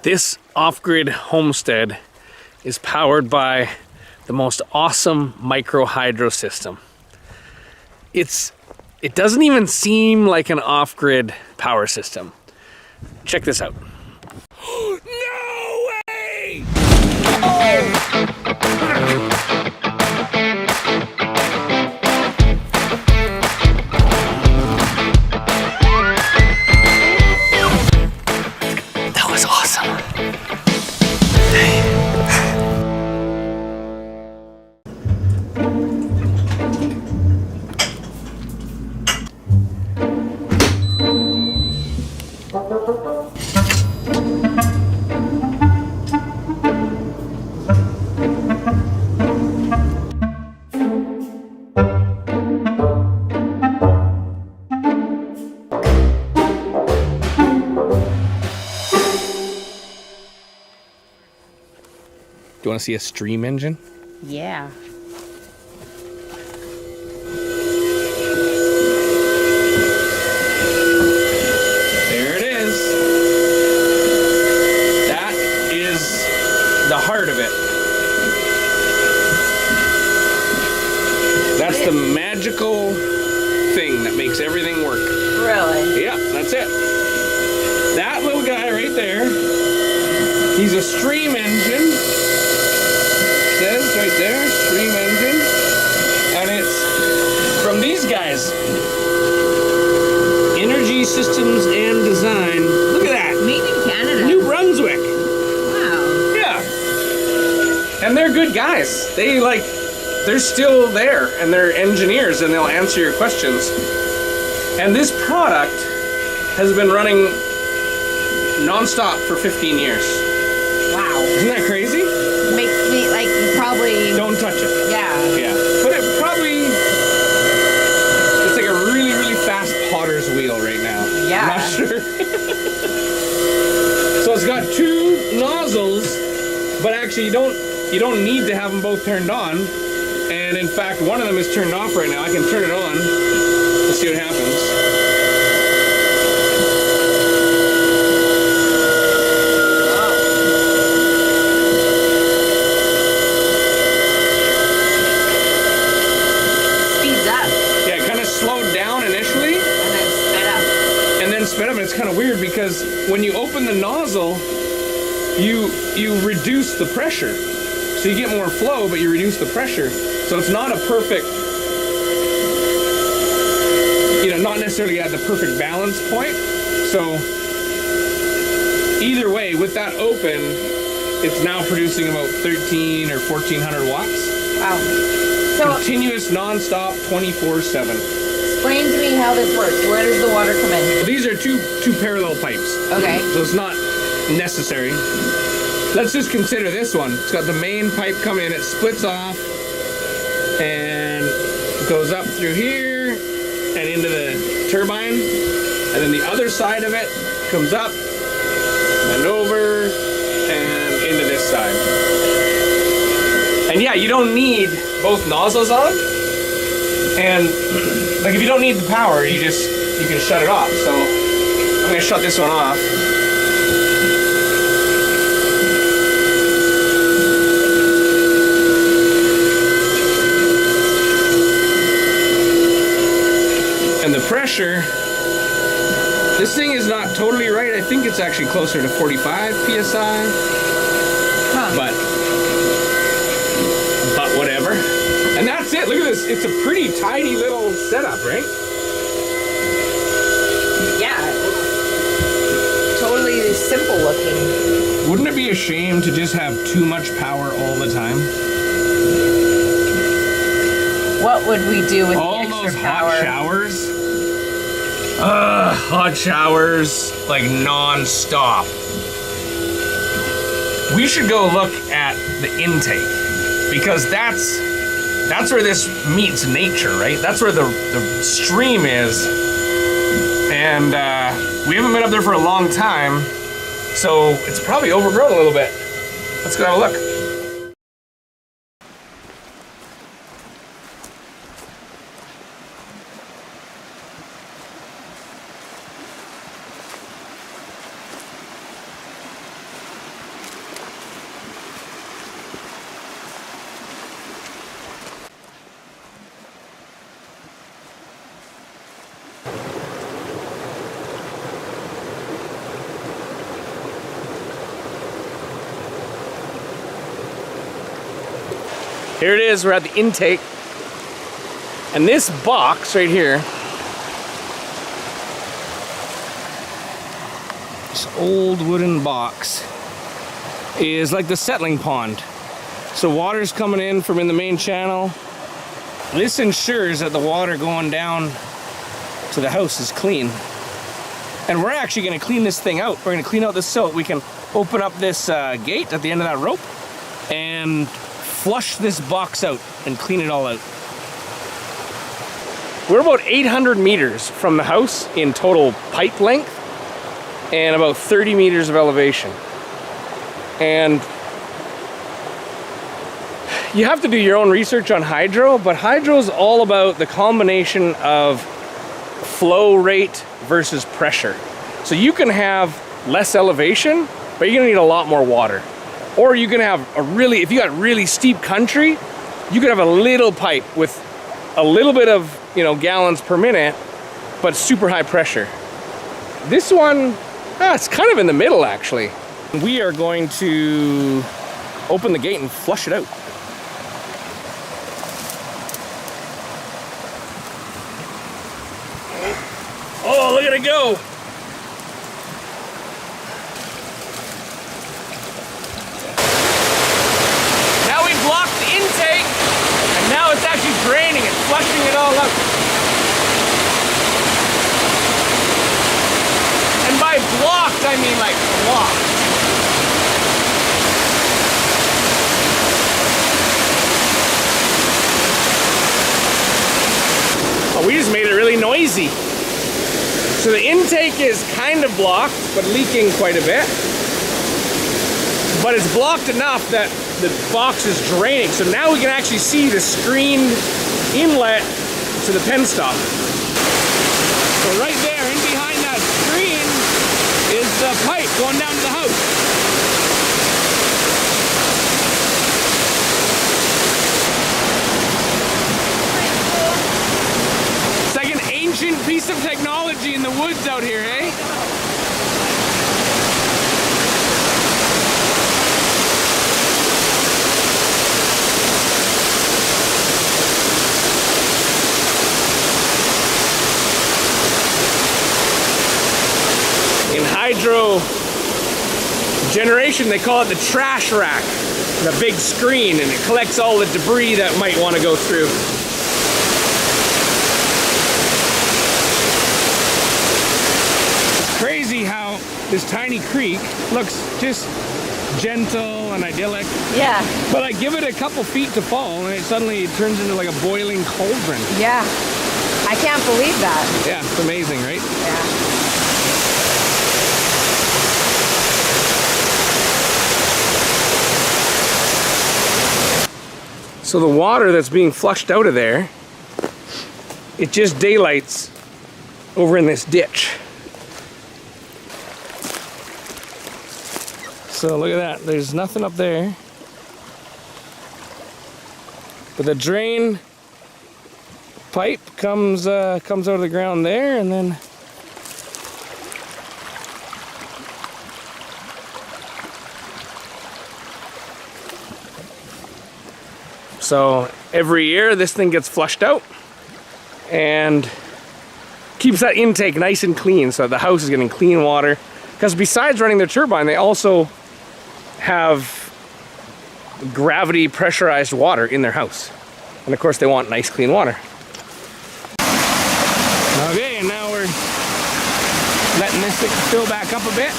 This off-grid homestead is powered by the most awesome micro hydro system. It doesn't even seem like an off-grid power system. Check this out. No way! That was awesome. Do you want to see a steam engine? Yeah. There it is. That is the heart of it. That's the magical thing that makes everything work. Really? Yeah, that's it. That little guy right there, he's a stream engine. Says right there, stream engine. And it's from these guys. Energy Systems and Design. Look at that. Made in Canada. New Brunswick. Wow. Yeah. And they're good guys. They're still there, and they're engineers, and they'll answer your questions. And this product has been running non-stop for 15 years. Wow. Isn't that crazy? Makes me like probably. Don't touch it. Yeah. Yeah. But it's like a really, really fast potter's wheel right now. Yeah. I'm not sure. So it's got two nozzles, but actually you don't need to have them both turned on. And in fact, one of them is turned off right now. I can turn it on. Let's see what happens. And it's kind of weird because when you open the nozzle, you reduce the pressure. So you get more flow, but you reduce the pressure. So it's not a perfect, not necessarily at the perfect balance point. So either way, with that open, it's now producing about 13 or 1400 watts. Wow. So continuous, non-stop, 24/7. Explain to me how this works. Where does the water come in? These are two parallel pipes. Okay. So it's not necessary. Let's just consider this one. It's got the main pipe coming in. It splits off and goes up through here and into the turbine. And then the other side of it comes up and over and into this side. And yeah, you don't need both nozzles on. And like if you don't need the power, you can shut it off. So I'm gonna shut this one off. And the pressure, this thing is not totally right. I think it's actually closer to 45 PSI. Huh. But whatever. And that's it. Look at this. It's a pretty tiny little setup, right? Yeah. Totally simple looking. Wouldn't it be a shame to just have too much power all the time? What would we do with all the extra those power? hot showers? Hot showers like non-stop. We should go look at the intake because that's where this meets nature, right? That's where the stream is. And we haven't been up there for a long time, so it's probably overgrown a little bit. Let's go have a look. Here it is, we're at the intake. And this box right here, this old wooden box, is like the settling pond. So water's coming in from in the main channel. This ensures that the water going down to the house is clean. And we're actually gonna clean this thing out. We're gonna clean out this silt. We can open up this gate at the end of that rope and flush this box out and clean it all out. We're about 800 meters from the house in total pipe length and about 30 meters of elevation. And you have to do your own research on hydro, but hydro is all about the combination of flow rate versus pressure. So you can have less elevation, but you're gonna need a lot more water. Or you can have if you got really steep country, you could have a little pipe with a little bit of, gallons per minute, but super high pressure. This one, it's kind of in the middle actually. We are going to open the gate and flush it out. Oh, look at it go! Now we've blocked the intake, and now it's actually draining and flushing it all out. And by blocked, I mean like blocked. Oh, we just made it really noisy. So the intake is kind of blocked, but leaking quite a bit. But it's blocked enough that the box is draining. So now we can actually see the screened inlet to the penstock. So right there, in behind that screen, is the pipe going down to the house. It's like an ancient piece of technology in the woods out here, eh? In hydro generation, they call it the trash rack. The big screen, and it collects all the debris that might want to go through. Crazy how this tiny creek looks just gentle and idyllic. Yeah. But I give it a couple feet to fall and it suddenly turns into like a boiling cauldron. Yeah. I can't believe that. Yeah, it's amazing, right? Yeah. So the water that's being flushed out of there, it just daylights over in this ditch. So look at that, there's nothing up there. But the drain pipe comes out of the ground there, and then so every year this thing gets flushed out and keeps that intake nice and clean, so the house is getting clean water. Because besides running their turbine, they also have gravity pressurized water in their house. And of course they want nice clean water. Okay, and now we're letting this thing fill back up a bit.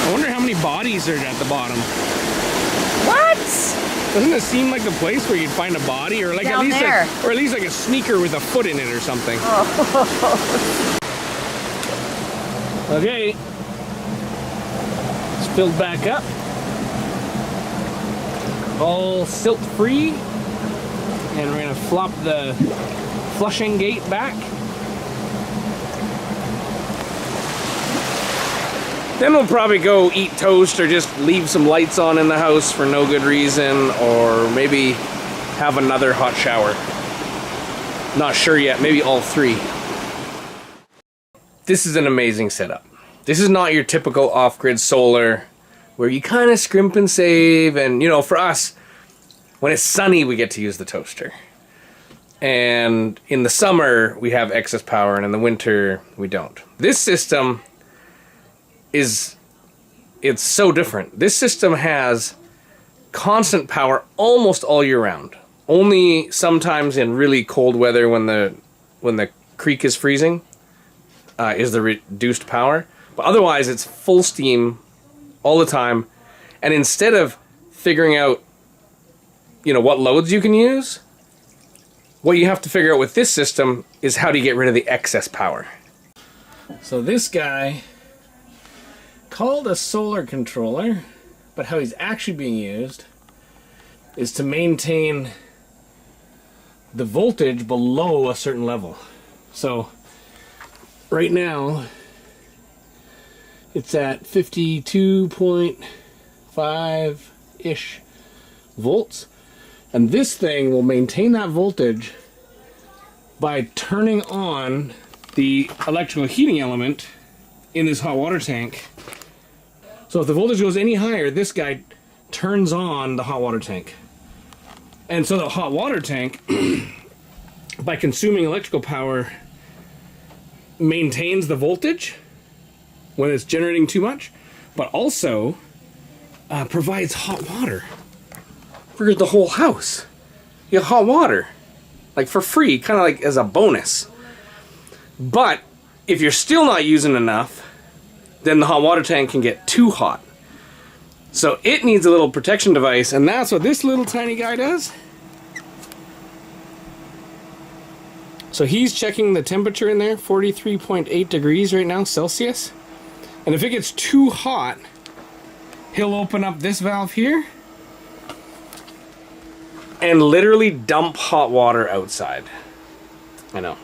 I wonder how many bodies are at the bottom. What? Doesn't it seem like the place where you'd find a body, or like down there. or at least like a sneaker with a foot in it or something? Oh. Okay, it's filled back up, all silt free, and we're gonna flop the flushing gate back. Then we'll probably go eat toast or just leave some lights on in the house for no good reason, or maybe have another hot shower. Not sure yet, maybe all three. This is an amazing setup. This is not your typical off-grid solar where you kind of scrimp and save. And, you know, for us, when it's sunny, we get to use the toaster. And in the summer, we have excess power, and in the winter, we don't. This system it's so different. This system has constant power almost all year round. Only sometimes in really cold weather when the creek is freezing is the reduced power. But otherwise, it's full steam all the time. And instead of figuring out, you know, what loads you can use, what you have to figure out with this system is how do you get rid of the excess power. So this guy, called a solar controller, but how he's actually being used is to maintain the voltage below a certain level. So right now it's at 52.5-ish volts. And this thing will maintain that voltage by turning on the electrical heating element in this hot water tank. So if the voltage goes any higher, this guy turns on the hot water tank. And so the hot water tank, by consuming electrical power, maintains the voltage when it's generating too much, but also provides hot water for the whole house. You have hot water, like for free, kind of like as a bonus. But if you're still not using enough, then the hot water tank can get too hot. So it needs a little protection device, and that's what this little tiny guy does. So he's checking the temperature in there, 43.8 degrees right now, Celsius. And if it gets too hot, he'll open up this valve here and literally dump hot water outside. I know,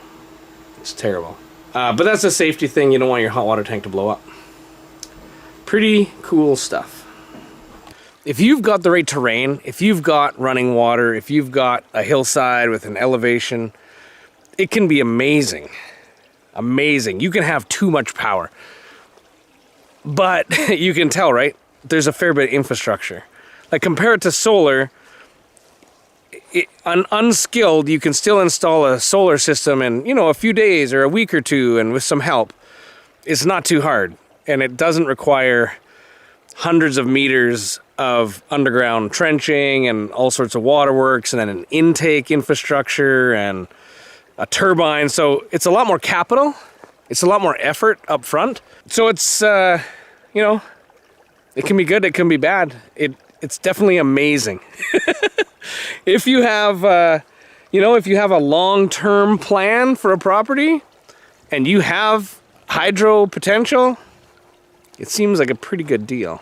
it's terrible. But that's a safety thing. You don't want your hot water tank to blow up. Pretty cool stuff. If you've got the right terrain, if you've got running water, if you've got a hillside with an elevation, it can be amazing. Amazing. You can have too much power. But you can tell, right? There's a fair bit of infrastructure. Like, compare it to solar, unskilled, you can still install a solar system in, you know, a few days or a week or two, and with some help. It's not too hard. And it doesn't require hundreds of meters of underground trenching and all sorts of waterworks, and then an intake infrastructure and a turbine. So it's a lot more capital. It's a lot more effort up front. So it's, you know, it can be good, it can be bad. It's definitely amazing. If you have, you know, if you have a long-term plan for a property and you have hydro potential, it seems like a pretty good deal.